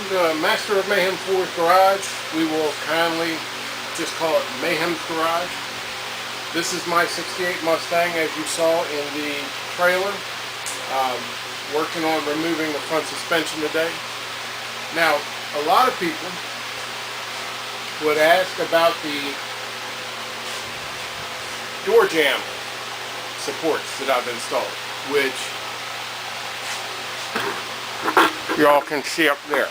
to Master of Mayhem 4's garage. We will kindly just call it Mayhem's garage. This is my 68 Mustang, as you saw in the trailer. Working on removing the front suspension today. Now, a lot of people would ask about the door jamb supports that I've installed, which you all can see up there.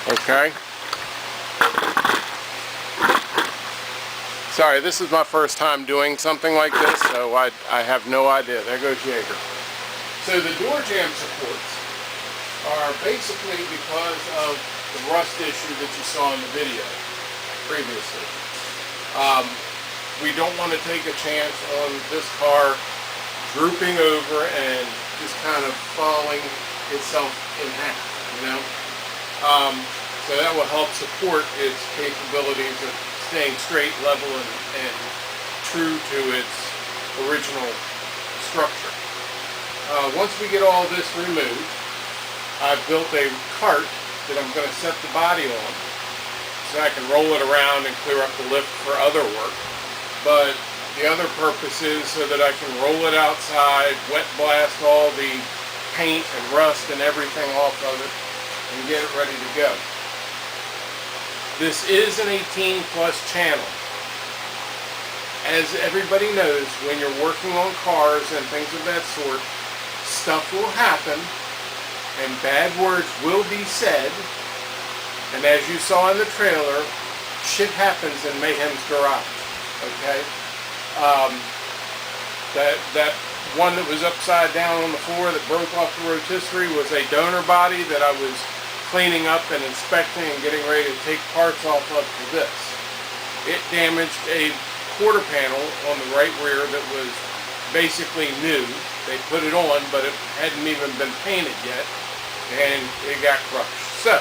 Okay. Sorry, this is my first time doing something like this, so I have no idea. There goes Jaeger. So the door jamb supports are basically because of the rust issue that you saw in the video previously. We don't want to take a chance on this car drooping over and just kind of falling itself in half, you know? So that will help support its capabilities of staying straight, level, and true to its original structure. Once we get all this removed, I've built a cart that I'm going to set the body on so I can roll it around and clear up the lift for other work. But the other purpose is so that I can roll it outside, wet blast all the paint and rust and everything off of it, and get it ready to go. This is an 18 plus channel. As everybody knows, when you're working on cars and things of that sort, stuff will happen and bad words will be said, and as you saw in the trailer, shit happens in Mayhem's garage. Okay? That one that was upside down on the floor that broke off the rotisserie was a donor body that I was cleaning up and inspecting and getting ready to take parts off of for this. It damaged a quarter panel on the right rear that was basically new. They put it on, but it hadn't even been painted yet, and it got crushed. So,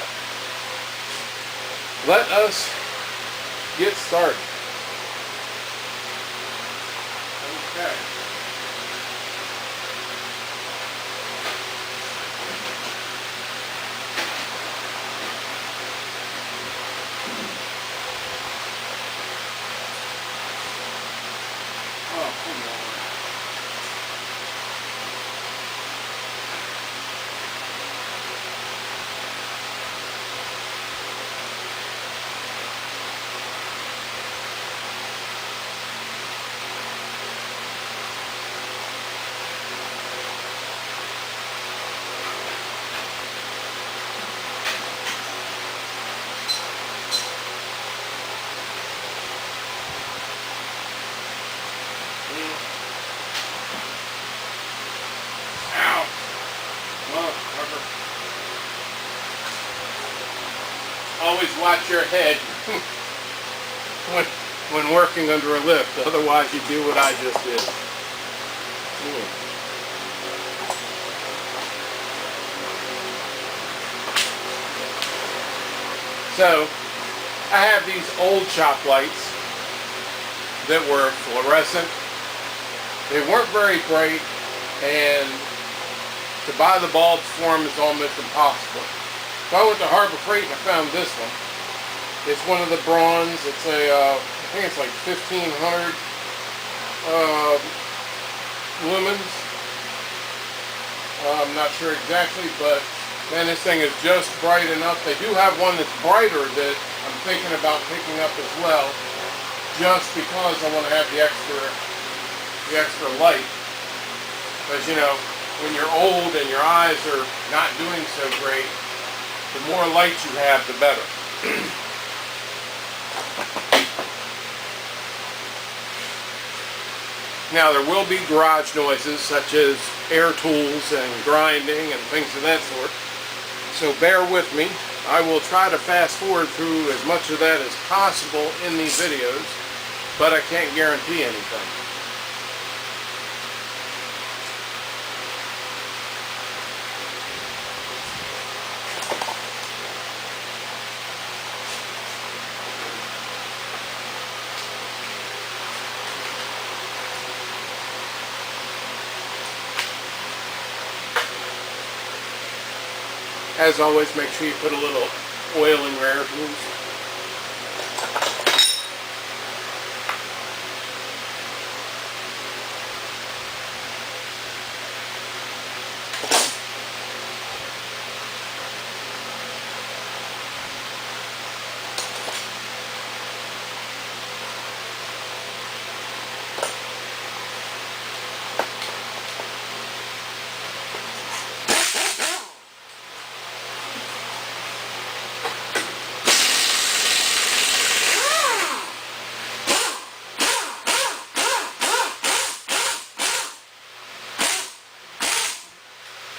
let us get started. Okay. Oh, come on. Always watch your head when working under a lift, otherwise you do what I just did. So, I have these old shop lights that were fluorescent. They weren't very bright, and to buy the bulbs for them is almost impossible. So I went to Harbor Freight and I found this one. It's one of the bronze. It's a, I think it's like 1500 lumens. I'm not sure exactly, but man, this thing is just bright enough. They do have one that's brighter that I'm thinking about picking up as well, just because I want to have the extra light. Because, you know, when you're old and your eyes are not doing so great, the more light you have, the better. Now, there will be garage noises such as air tools and grinding and things of that sort. So bear with me. I will try to fast forward through as much of that as possible in these videos, but I can't guarantee anything. As always, make sure you put a little oil in your air tools.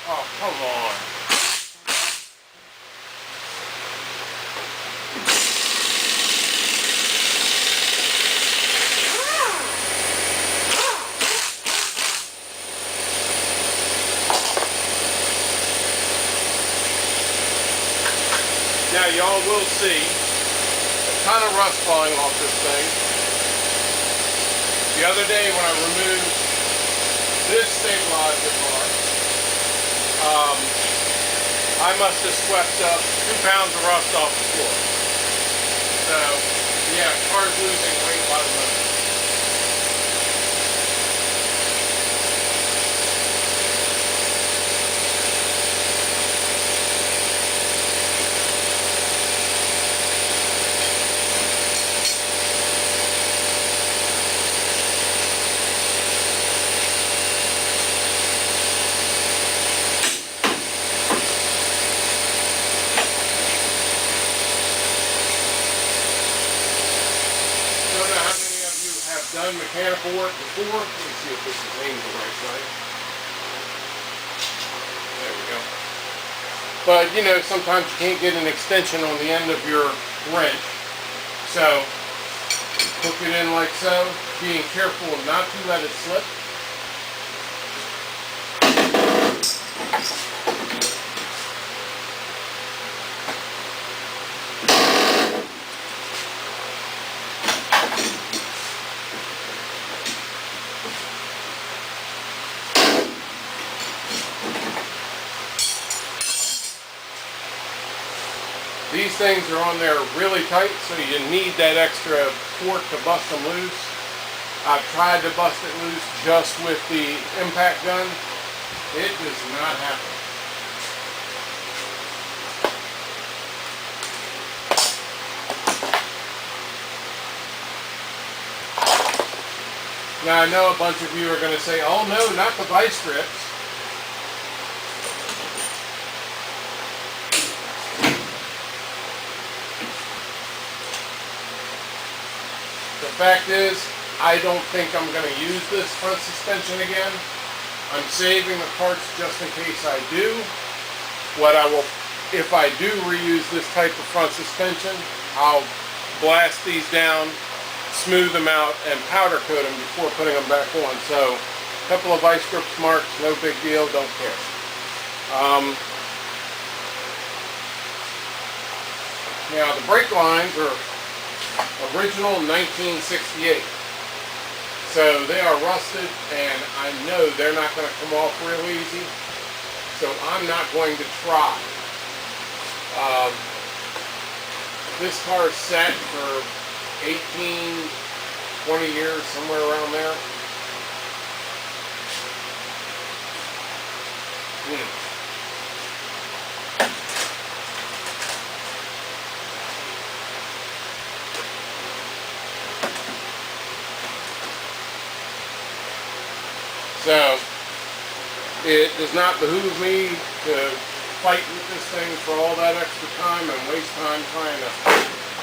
Oh, come on. Now y'all will see a ton of rust falling off this thing. The other day when I removed this stabilizer bar, I must have swept up 2 pounds of rust off the floor. So, yeah, car's losing weight by the minute. Done mechanical work before. Let me see if this is aimed the right way. There we go. But you know, sometimes you can't get an extension on the end of your wrench. So hook it in like so, being careful not to let it slip. These things are on there really tight, so you need that extra torque to bust them loose. I've tried to bust it loose just with the impact gun. It does not happen. Now I know a bunch of you are going to say, oh no, not the vice grips. The fact is, I don't think I'm going to use this front suspension again. I'm saving the parts just in case I do. What I will, if I do reuse this type of front suspension, I'll blast these down, smooth them out, and powder coat them before putting them back on. So, a couple of vice grips marks, no big deal, don't care. Now the brake lines are original 1968. So they are rusted, and I know they're not going to come off real easy. So I'm not going to try. This car is set for 18, 20 years, somewhere around there. So, it does not behoove me to fight with this thing for all that extra time and waste time trying to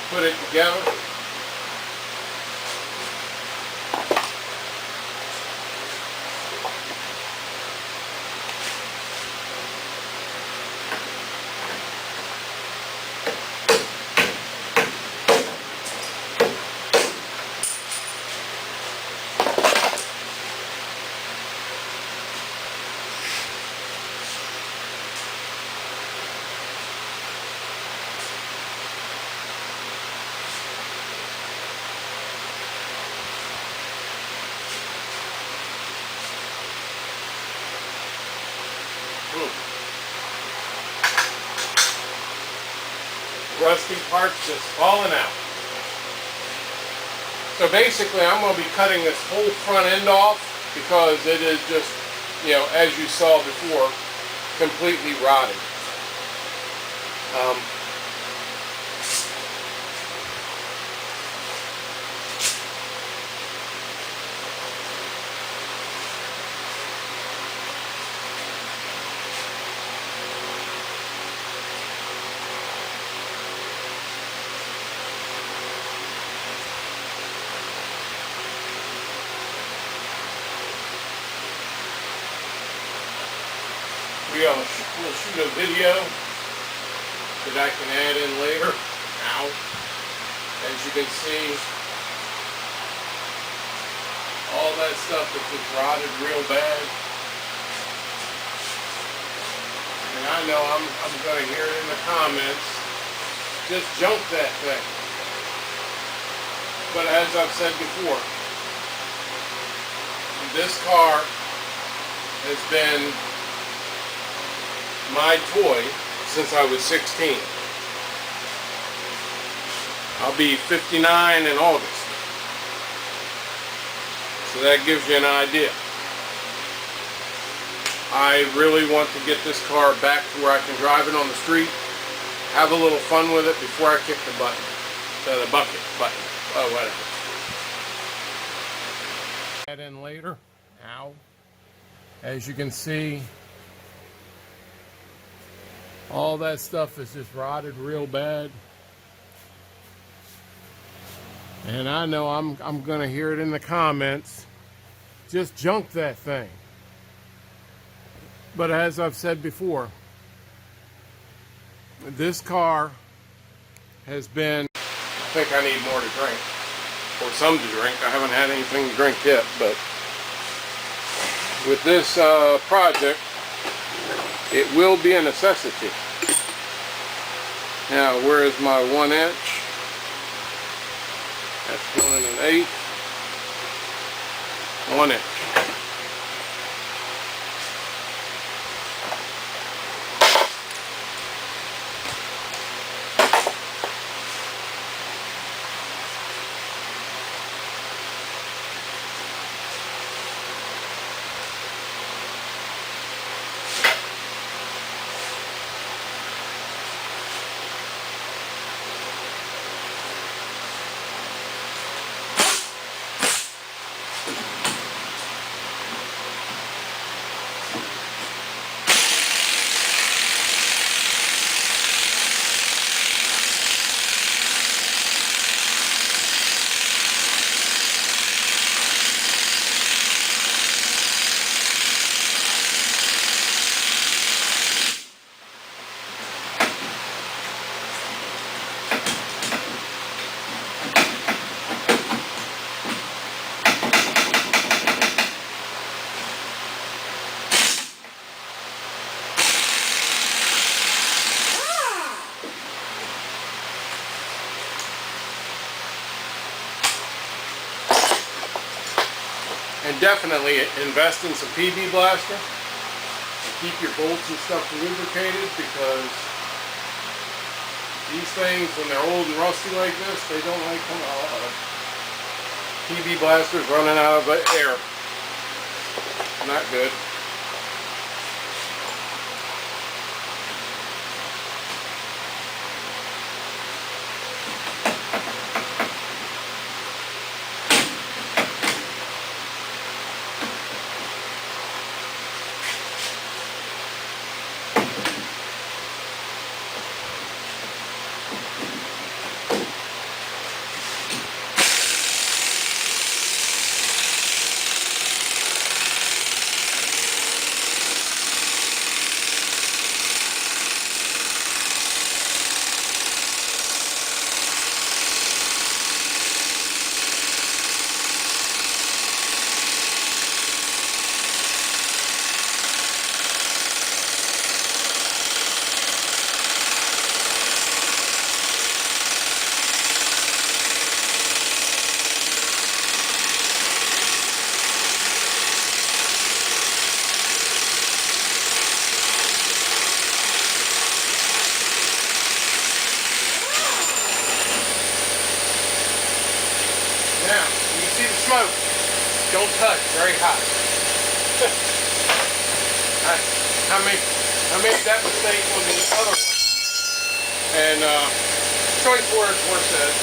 put it together. rusty parts just falling out. So basically I'm going to be cutting this whole front end off because it is just, you know, as you saw before, completely rotted. We'll shoot a video that I can add in later. Now, as you can see, all that stuff is just rotted real bad. And I know I'm going to hear it in the comments. Just junk that thing. But as I've said before, this car has been my toy since I was 16. I'll be 59 in August. So that gives you an idea. I really want to get this car back to where I can drive it on the street, have a little fun with it before I kick the button. The bucket button. Oh, whatever. Add in later. Now, as you can see, all that stuff is just rotted real bad. And I know I'm going to hear it in the comments. Just junk that thing. But as I've said before, this car has been... I think I need more to drink. Or some to drink. I haven't had anything to drink yet. But with this project, it will be a necessity. Now, where is my 1 inch? That's 1 1/8. 1 inch. And definitely invest in some PB Blaster and keep your bolts and stuff lubricated, because these things, when they're old and rusty like this, they don't like coming out. PB Blaster's running out of air. Not good. smoke. Don't touch, very hot. I made that mistake on the other one. And choice words were said.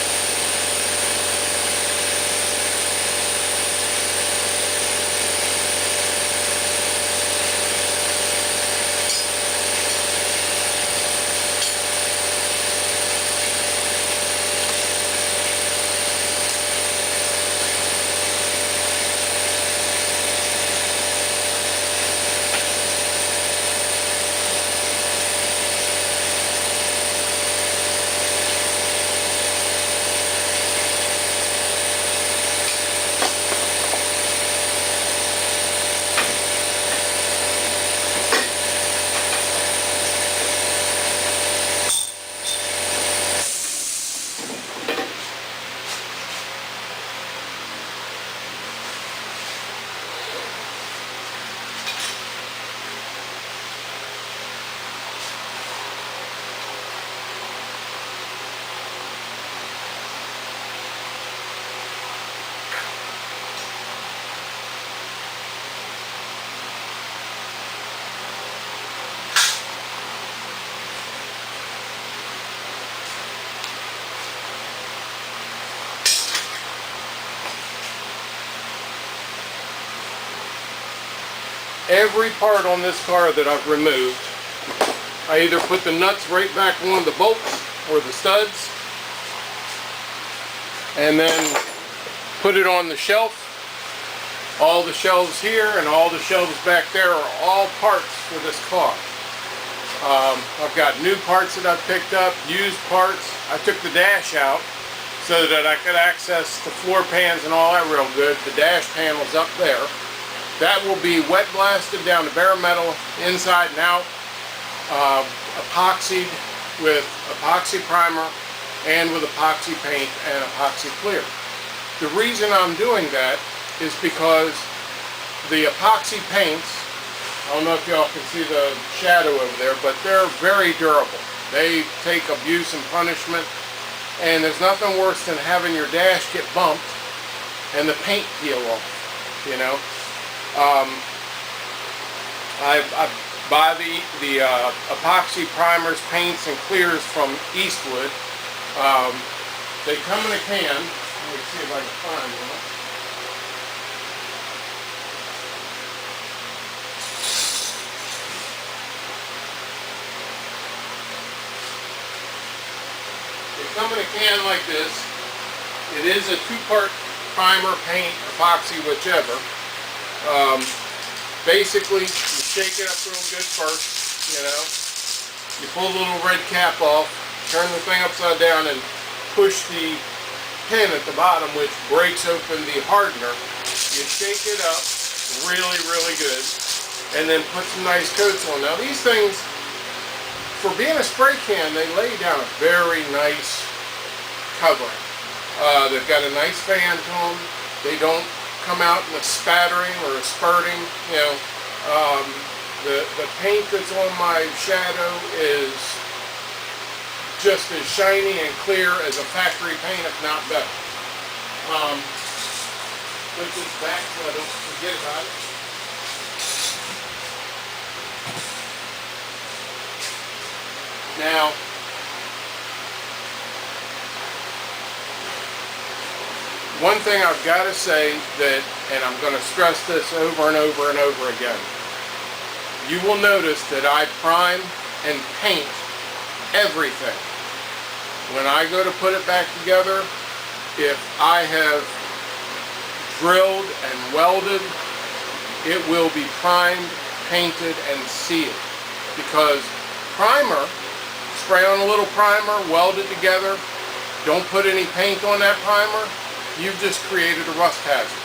Every part on this car that I've removed, I either put the nuts right back on the bolts or the studs, and then put it on the shelf. All the shelves here and all the shelves back there are all parts for this car. I've got new parts that I've picked up, used parts. I took the dash out so that I could access the floor pans and all that real good. The dash panel's up there. That will be wet blasted down to bare metal, inside and out, epoxied with epoxy primer and with epoxy paint and epoxy clear. The reason I'm doing that is because the epoxy paints, I don't know if y'all can see the shadow over there, but they're very durable. They take abuse and punishment, and there's nothing worse than having your dash get bumped and the paint peel off, you know. I buy the epoxy primers, paints, and clears from Eastwood. They come in a can. Let me see if I can find one. They come in a can like this. It is a two-part primer, paint, epoxy, whichever. Basically, you shake it up real good first, you know. You pull the little red cap off, turn the thing upside down, and push the pin at the bottom, which breaks open the hardener. You shake it up really, really good, and then put some nice coats on. Now, these things, for being a spray can, they lay down a very nice covering. They've got a nice fan to them. They don't come out in a spattering or a spurting, you know. The paint that's on my shadow is just as shiny and clear as a factory paint, if not better. Put this back so I don't forget about it. Now, one thing I've got to say that, and I'm going to stress this over and over and over again, you will notice that I prime and paint everything. When I go to put it back together, if I have drilled and welded, it will be primed, painted, and sealed. Because primer, spray on a little primer, weld it together, don't put any paint on that primer, you've just created a rust hazard.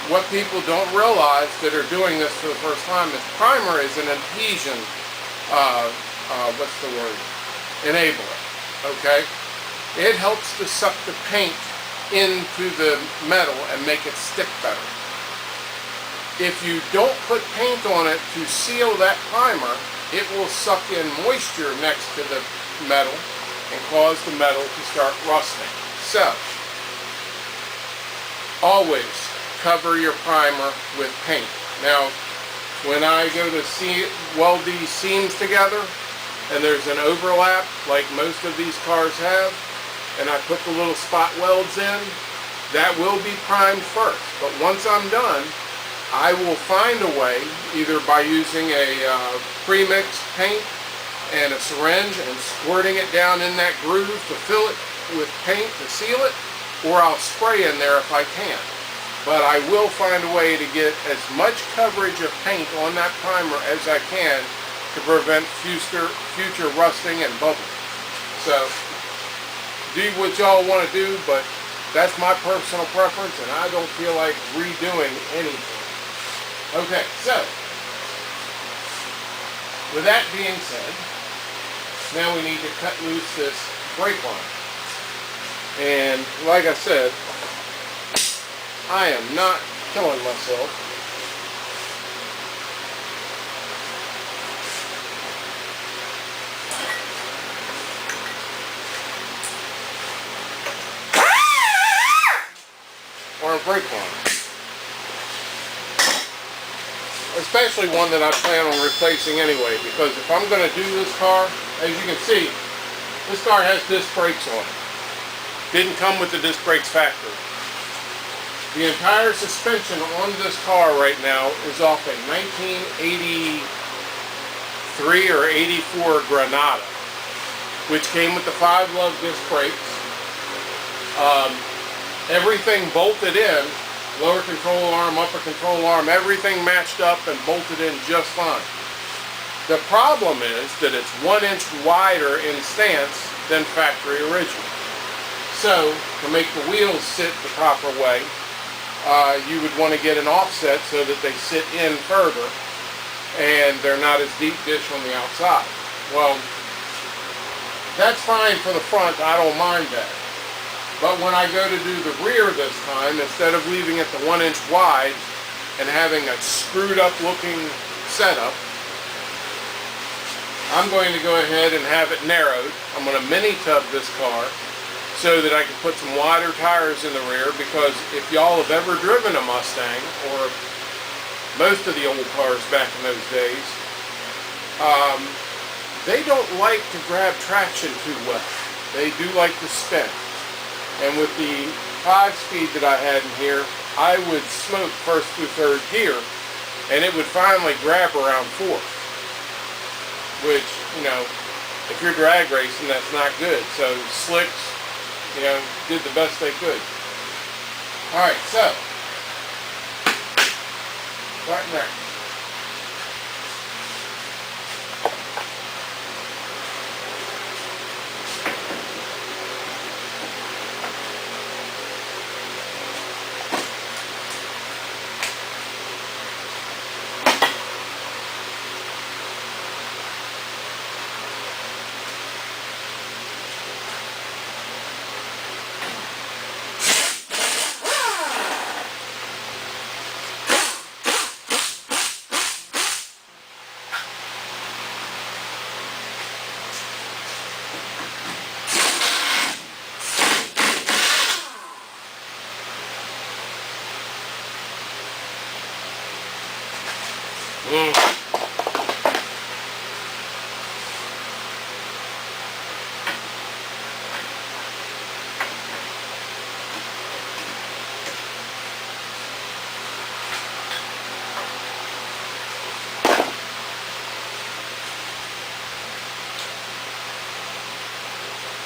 What people don't realize that are doing this for the first time is primer is an adhesion, enabler, okay? It helps to suck the paint into the metal and make it stick better. If you don't put paint on it to seal that primer, it will suck in moisture next to the metal and cause the metal to start rusting. So, always cover your primer with paint. Now, when I go to weld these seams together, and there's an overlap like most of these cars have, and I put the little spot welds in, that will be primed first. But once I'm done, I will find a way, either by using a pre-mixed paint and a syringe and squirting it down in that groove to fill it with paint to seal it, or I'll spray in there if I can. But I will find a way to get as much coverage of paint on that primer as I can to prevent future rusting and bubbling. So, do what y'all want to do, but that's my personal preference, and I don't feel like redoing anything. Okay, so, with that being said, now we need to cut loose this brake line. And like I said, I am not killing myself. Or a brake line. Especially one that I plan on replacing anyway, because if I'm going to do this car, as you can see, this car has disc brakes on it. Didn't come with the disc brakes factory. The entire suspension on this car right now is off a 1983 or 84 Granada, which came with the 5-lug disc brakes. Everything bolted in, lower control arm, upper control arm, everything matched up and bolted in just fine. The problem is that it's 1 inch wider in stance than factory original. So, to make the wheels sit the proper way, you would want to get an offset so that they sit in further and they're not as deep dish on the outside. Well, that's fine for the front, I don't mind that. But when I go to do the rear this time, instead of leaving it the 1 inch wide and having a screwed up looking setup, I'm going to go ahead and have it narrowed. I'm going to mini tub this car so that I can put some wider tires in the rear, because if y'all have ever driven a Mustang, or most of the old cars back in those days, they don't like to grab traction too well. They do like to spin. And with the 5-speed that I had in here, I would smoke first through third gear, and it would finally grab around fourth. Which, you know, if you're drag racing, that's not good. So slicks, you know, did the best they could. Alright, so, starting there.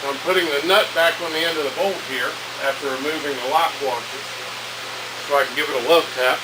I'm putting the nut back on the end of the bolt here after removing the lock washers so I can give it a love tap.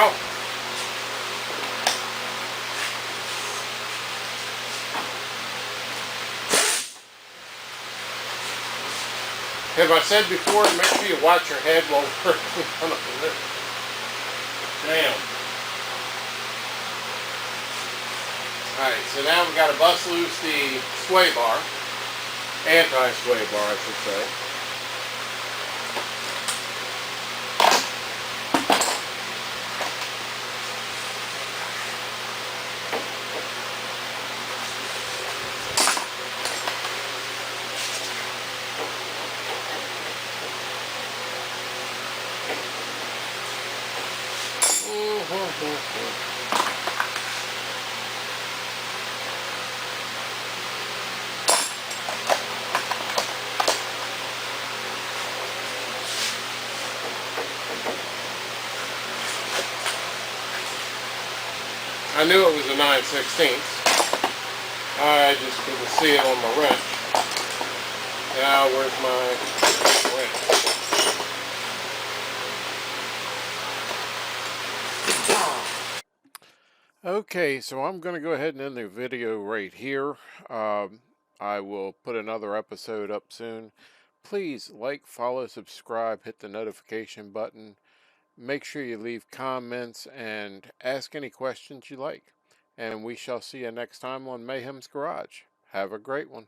now. Have I said before, make sure you watch your head while we're working on it. Damn. Alright, so now we've got to bust loose the sway bar. Anti-sway bar, I should say. I knew it was a 9/16. I just couldn't see it on my wrench. Now, where's my wrench? Okay, so I'm going to go ahead and end the video right here. I will put another episode up soon. Please like, follow, subscribe, hit the notification button. Make sure you leave comments and ask any questions you like. And we shall see you next time on Mayhem's Garage. Have a great one.